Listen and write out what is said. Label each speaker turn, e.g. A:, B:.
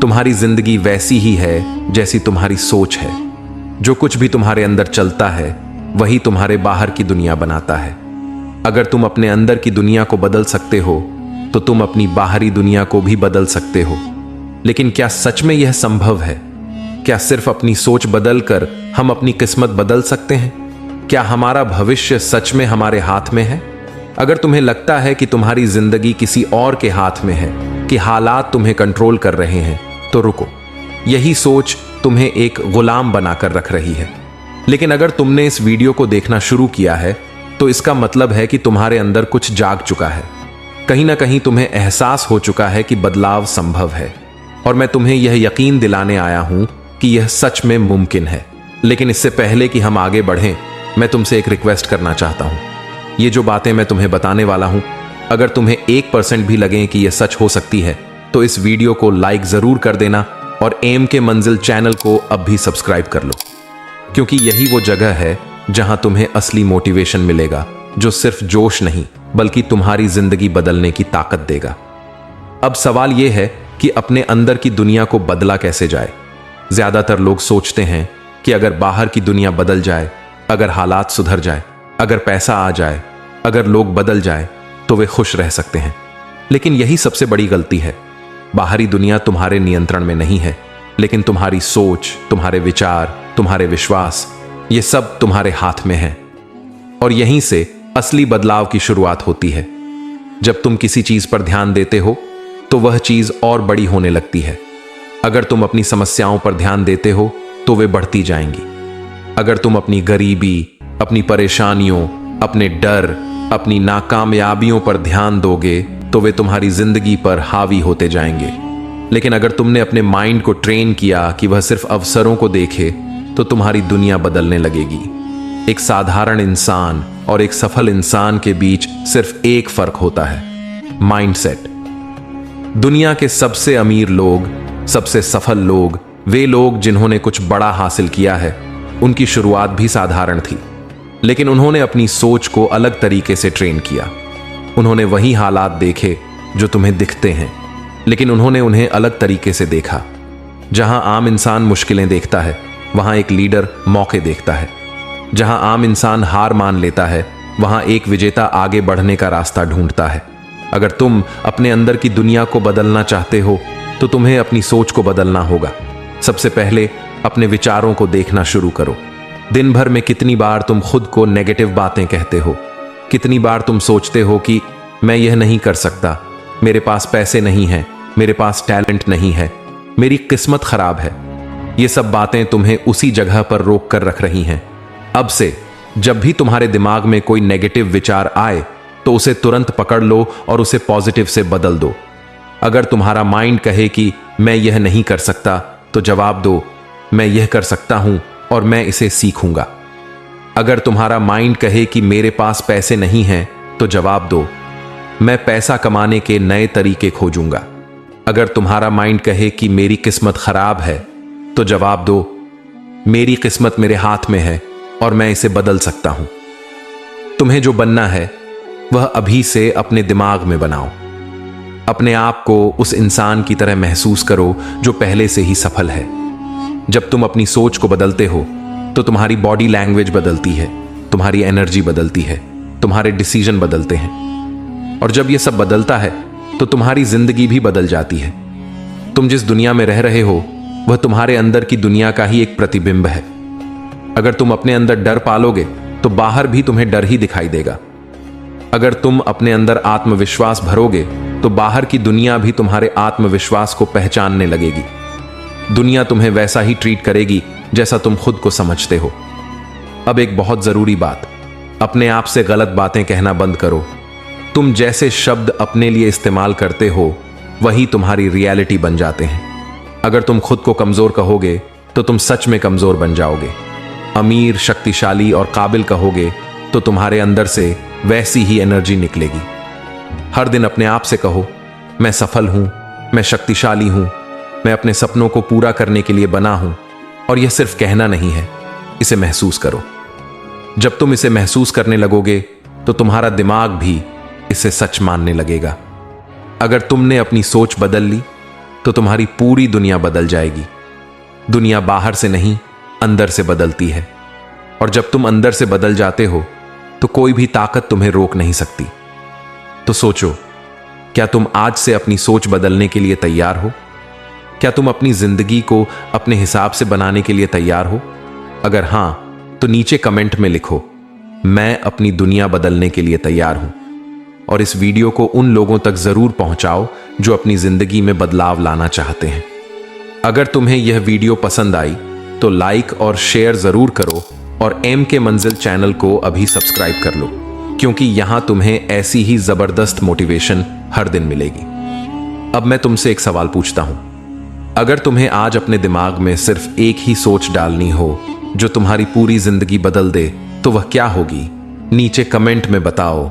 A: तुम्हारी जिंदगी वैसी ही है जैसी तुम्हारी सोच है। जो कुछ भी तुम्हारे अंदर चलता है वही तुम्हारे बाहर की दुनिया बनाता है। अगर तुम अपने अंदर की दुनिया को बदल सकते हो तो तुम अपनी बाहरी दुनिया को भी बदल सकते हो। लेकिन क्या सच में यह संभव है? क्या सिर्फ अपनी सोच बदलकर हम अपनी किस्मत बदल सकते हैं? क्या हमारा भविष्य सच में हमारे हाथ में है? अगर तुम्हें लगता है कि तुम्हारी जिंदगी किसी और के हाथ में है, कि हालात तुम्हें कंट्रोल कर रहे हैं, तो रुको। यही सोच तुम्हें एक गुलाम बनाकर रख रही है। लेकिन अगर तुमने इस वीडियो को देखना शुरू किया है तो इसका मतलब है कि तुम्हारे अंदर कुछ जाग चुका है। कहीं ना कहीं तुम्हें एहसास हो चुका है कि बदलाव संभव है। और मैं तुम्हें यह यकीन दिलाने आया हूं कि यह सच में मुमकिन है। लेकिन इससे पहले कि हम आगे बढ़ें, मैं तुमसे एक रिक्वेस्ट करना चाहता हूं। ये जो बातें मैं तुम्हें बताने वाला हूं, अगर तुम्हें 1% भी लगे कि यह सच हो सकती है तो इस वीडियो को लाइक जरूर कर देना और एम के मंजिल चैनल को अब भी सब्सक्राइब कर लो, क्योंकि यही वो जगह है जहां तुम्हें असली मोटिवेशन मिलेगा, जो सिर्फ जोश नहीं बल्कि तुम्हारी जिंदगी बदलने की ताकत देगा। अब सवाल यह है कि अपने अंदर की दुनिया को बदला कैसे जाए। ज्यादातर लोग सोचते हैं कि अगर बाहर की दुनिया बदल जाए, अगर हालात सुधर जाए, अगर पैसा आ जाए, अगर लोग बदल जाए तो वे खुश रह सकते हैं। लेकिन यही सबसे बड़ी गलती है। बाहरी दुनिया तुम्हारे नियंत्रण में नहीं है, लेकिन तुम्हारी सोच, तुम्हारे विचार, तुम्हारे विश्वास, ये सब तुम्हारे हाथ में है। और यहीं से असली बदलाव की शुरुआत होती है। जब तुम किसी चीज पर ध्यान देते हो तो वह चीज और बड़ी होने लगती है। अगर तुम अपनी समस्याओं पर ध्यान देते हो तो वे बढ़ती जाएंगी। अगर तुम अपनी गरीबी, अपनी परेशानियों, अपने डर, अपनी नाकामयाबियों पर ध्यान दोगे तो वे तुम्हारी जिंदगी पर हावी होते जाएंगे। लेकिन अगर तुमने अपने माइंड को ट्रेन किया कि वह सिर्फ अवसरों को देखे तो तुम्हारी दुनिया बदलने लगेगी। एक साधारण इंसान और एक सफल इंसान के बीच सिर्फ एक फर्क होता है, माइंडसेट। दुनिया के सबसे अमीर लोग, सबसे सफल लोग, वे लोग जिन्होंने कुछ बड़ा हासिल किया है, उनकी शुरुआत भी साधारण थी। लेकिन उन्होंने अपनी सोच को अलग तरीके से ट्रेन किया। उन्होंने वही हालात देखे जो तुम्हें दिखते हैं, लेकिन उन्होंने उन्हें अलग तरीके से देखा। जहां आम इंसान मुश्किलें देखता है, वहां एक लीडर मौके देखता है। जहां आम इंसान हार मान लेता है, वहां एक विजेता आगे बढ़ने का रास्ता ढूंढता है। अगर तुम अपने अंदर की दुनिया को बदलना चाहते हो तो तुम्हें अपनी सोच को बदलना होगा। सबसे पहले अपने विचारों को देखना शुरू करो। दिन भर में कितनी बार तुम खुद को नेगेटिव बातें कहते हो? कितनी बार तुम सोचते हो कि मैं यह नहीं कर सकता, मेरे पास पैसे नहीं हैं, मेरे पास टैलेंट नहीं है, मेरी किस्मत खराब है। ये सब बातें तुम्हें उसी जगह पर रोक कर रख रही हैं। अब से जब भी तुम्हारे दिमाग में कोई नेगेटिव विचार आए तो उसे तुरंत पकड़ लो और उसे पॉजिटिव से बदल दो। अगर तुम्हारा माइंड कहे कि मैं यह नहीं कर सकता, तो जवाब दो, मैं यह कर सकता हूं और मैं इसे सीखूंगा। अगर तुम्हारा माइंड कहे कि मेरे पास पैसे नहीं हैं, तो जवाब दो, मैं पैसा कमाने के नए तरीके खोजूंगा। अगर तुम्हारा माइंड कहे कि मेरी किस्मत खराब है, तो जवाब दो, मेरी किस्मत मेरे हाथ में है और मैं इसे बदल सकता हूं। तुम्हें जो बनना है वह अभी से अपने दिमाग में बनाओ। अपने आप को उस इंसान की तरह महसूस करो जो पहले से ही सफल है। जब तुम अपनी सोच को बदलते हो तो तुम्हारी बॉडी लैंग्वेज बदलती है, तुम्हारी एनर्जी बदलती है, तुम्हारे डिसीजन बदलते हैं। और जब यह सब बदलता है तो तुम्हारी जिंदगी भी बदल जाती है। तुम जिस दुनिया में रह रहे हो वह तुम्हारे अंदर की दुनिया का ही एक प्रतिबिंब है। अगर तुम अपने अंदर डर पालोगे तो बाहर भी तुम्हें डर ही दिखाई देगा। अगर तुम अपने अंदर आत्मविश्वास भरोगे तो बाहर की दुनिया भी तुम्हारे आत्मविश्वास को पहचानने लगेगी। दुनिया तुम्हें वैसा ही ट्रीट करेगी जैसा तुम खुद को समझते हो। अब एक बहुत जरूरी बात, अपने आप से गलत बातें कहना बंद करो। तुम जैसे शब्द अपने लिए इस्तेमाल करते हो वही तुम्हारी रियलिटी बन जाते हैं। अगर तुम खुद को कमजोर कहोगे तो तुम सच में कमजोर बन जाओगे। अमीर, शक्तिशाली और काबिल कहोगे तो तुम्हारे अंदर से वैसी ही एनर्जी निकलेगी। हर दिन अपने आप से कहो, मैं सफल हूं, मैं शक्तिशाली हूं, मैं अपने सपनों को पूरा करने के लिए बना हूं। और यह सिर्फ कहना नहीं है, इसे महसूस करो। जब तुम इसे महसूस करने लगोगे तो तुम्हारा दिमाग भी इसे सच मानने लगेगा। अगर तुमने अपनी सोच बदल ली तो तुम्हारी पूरी दुनिया बदल जाएगी। दुनिया बाहर से नहीं, अंदर से बदलती है, और जब तुम अंदर से बदल जाते हो तो कोई भी ताकत तुम्हें रोक नहीं सकती। तो सोचो, क्या तुम आज से अपनी सोच बदलने के लिए तैयार हो? क्या तुम अपनी जिंदगी को अपने हिसाब से बनाने के लिए तैयार हो? अगर हां, तो नीचे कमेंट में लिखो, मैं अपनी दुनिया बदलने के लिए तैयार हूं। और इस वीडियो को उन लोगों तक जरूर पहुंचाओ जो अपनी जिंदगी में बदलाव लाना चाहते हैं। अगर तुम्हें यह वीडियो पसंद आई तो लाइक और शेयर जरूर करो, और एम के मंजिल चैनल को अभी सब्सक्राइब कर लो, क्योंकि यहां तुम्हें ऐसी ही जबरदस्त मोटिवेशन हर दिन मिलेगी। अब मैं तुमसे एक सवाल पूछता हूं, अगर तुम्हें आज अपने दिमाग में सिर्फ एक ही सोच डालनी हो जो तुम्हारी पूरी जिंदगी बदल दे, तो वह क्या होगी? नीचे कमेंट में बताओ।